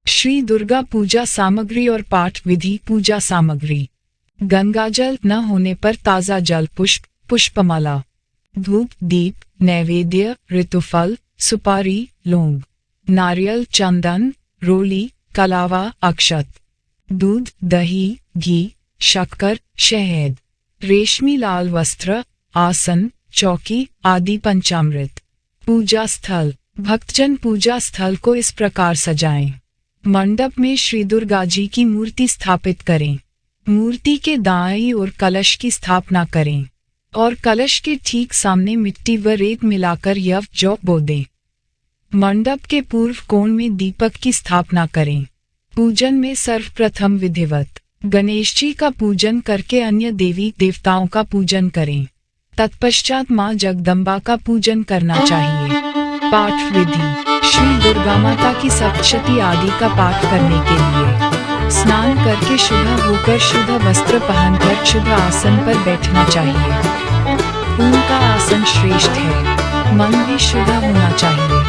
श्री दुर्गा पूजा सामग्री और पाठ विधि। पूजा सामग्री: गंगाजल न होने पर ताजा जल, पुष्प, पुष्पमाला, धूप, दीप, नैवेद्य, ऋतुफल, सुपारी, लौंग, नारियल, चंदन, रोली, कलावा, अक्षत, दूध, दही, घी, शक्कर, शहद, रेशमी लाल वस्त्र, आसन, चौकी आदि। पंचामृत। पूजा स्थल: भक्तजन पूजा स्थल को इस प्रकार सजाएं। मंडप में श्री दुर्गा जी की मूर्ति स्थापित करें। मूर्ति के दाईं ओर कलश की स्थापना करें और कलश के ठीक सामने मिट्टी व रेत मिलाकर यव जौ बो दें। मंडप के पूर्व कोण में दीपक की स्थापना करें। पूजन में सर्वप्रथम विधिवत गणेश जी का पूजन करके अन्य देवी देवताओं का पूजन करें। तत्पश्चात मां जगदम्बा का पूजन करना चाहिए। पाठ विधि: श्री दुर्गा माता की सप्तशती आदि का पाठ करने के लिए स्नान करके शुद्ध होकर शुद्ध वस्त्र पहनकर शुद्ध आसन पर बैठना चाहिए। उनका आसन श्रेष्ठ है। मन भी शुद्ध होना चाहिए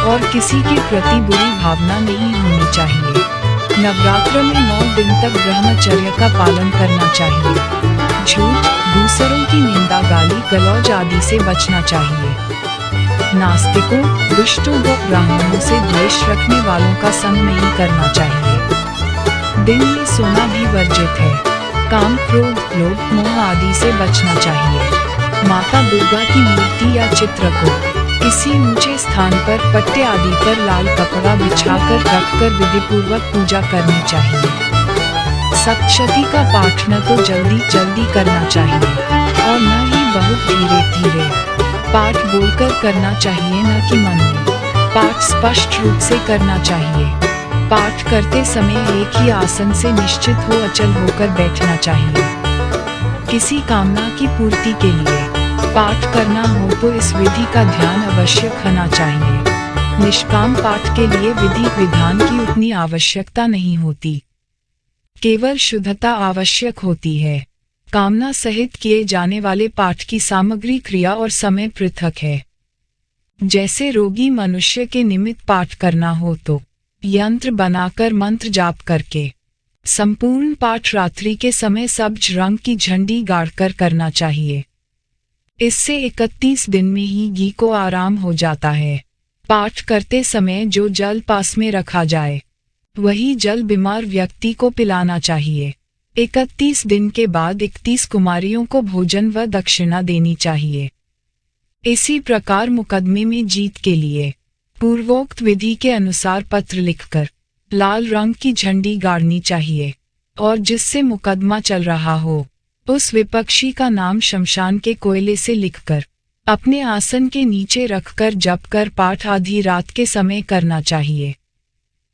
और किसी के प्रति बुरी भावना नहीं होनी चाहिए। नवरात्र में 9 दिन तक ब्रह्मचर्य का पालन करना चाहिए। झूठ, दूसरों की निंदा, गाली गलौज आदि से बचना चाहिए। नास्तिकों, दुष्टों व ब्राह्मणों से द्वेष रखने वालों का संग नहीं करना चाहिए। दिन में सोना भी वर्जित है। काम, क्रोध, लोभ, मोह आदि से बचना चाहिए। माता दुर्गा की मूर्ति या चित्र को किसी ऊंचे स्थान पर पट्टे आदि पर लाल कपड़ा बिछाकर रखकर विधिपूर्वक पूजा करनी चाहिए। सप्तशती का पाठ न तो जल्दी जल्दी करना चाहिए और न ही बहुत धीरे धीरे। पाठ बोलकर करना चाहिए, न कि मन में। पाठ स्पष्ट रूप से करना चाहिए। पाठ करते समय एक ही आसन से निश्चित हो अचल होकर बैठना चाहिए। किसी कामना की पूर्ति के लिए पाठ करना हो तो इस विधि का ध्यान अवश्य करना चाहिए। निष्काम पाठ के लिए विधि विधान की उतनी आवश्यकता नहीं होती, केवल शुद्धता आवश्यक होती है। कामना सहित किए जाने वाले पाठ की सामग्री, क्रिया और समय पृथक है। जैसे रोगी मनुष्य के निमित्त पाठ करना हो तो यंत्र बनाकर मंत्र जाप करके संपूर्ण पाठ रात्रि के समय सब्ज रंग की झंडी गाड़कर करना चाहिए। इससे 31 दिन में ही घी को आराम हो जाता है। पाठ करते समय जो जल पास में रखा जाए वही जल बीमार व्यक्ति को पिलाना चाहिए। 31 दिन के बाद 31 कुमारियों को भोजन व दक्षिणा देनी चाहिए। इसी प्रकार मुकदमे में जीत के लिए पूर्वोक्त विधि के अनुसार पत्र लिखकर लाल रंग की झंडी गाड़नी चाहिए और जिससे मुकदमा चल रहा हो उस विपक्षी का नाम शमशान के कोयले से लिखकर अपने आसन के नीचे रखकर जप कर पाठ आधी रात के समय करना चाहिए।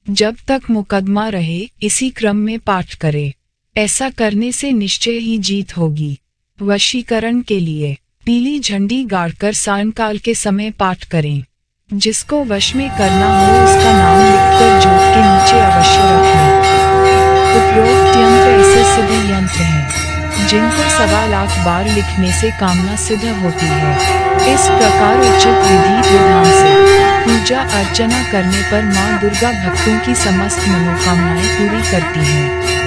जब तक मुकदमा रहे इसी क्रम में पाठ करे। ऐसा करने से निश्चय ही जीत होगी। वशीकरण के लिए पीली झंडी गाड़कर सायंकाल के समय पाठ करें। जिसको वश में करना हो उसका नाम लिखकर जोत के नीचे अवश्य रखें। उपरोक्त यंत्र ऐसे सिद्ध यंत्र हैं जिनको 1.25 लाख बार लिखने से कामना सिद्ध होती है। इस प्रकार उचित विधि विधान से पूजा अर्चना करने पर मां दुर्गा भक्तों की समस्त मनोकामनाएं पूरी करती हैं।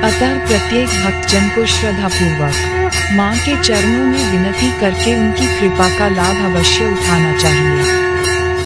अतः प्रत्येक भक्तजन को श्रद्धापूर्वक मां के चरणों में विनती करके उनकी कृपा का लाभ अवश्य उठाना चाहिए।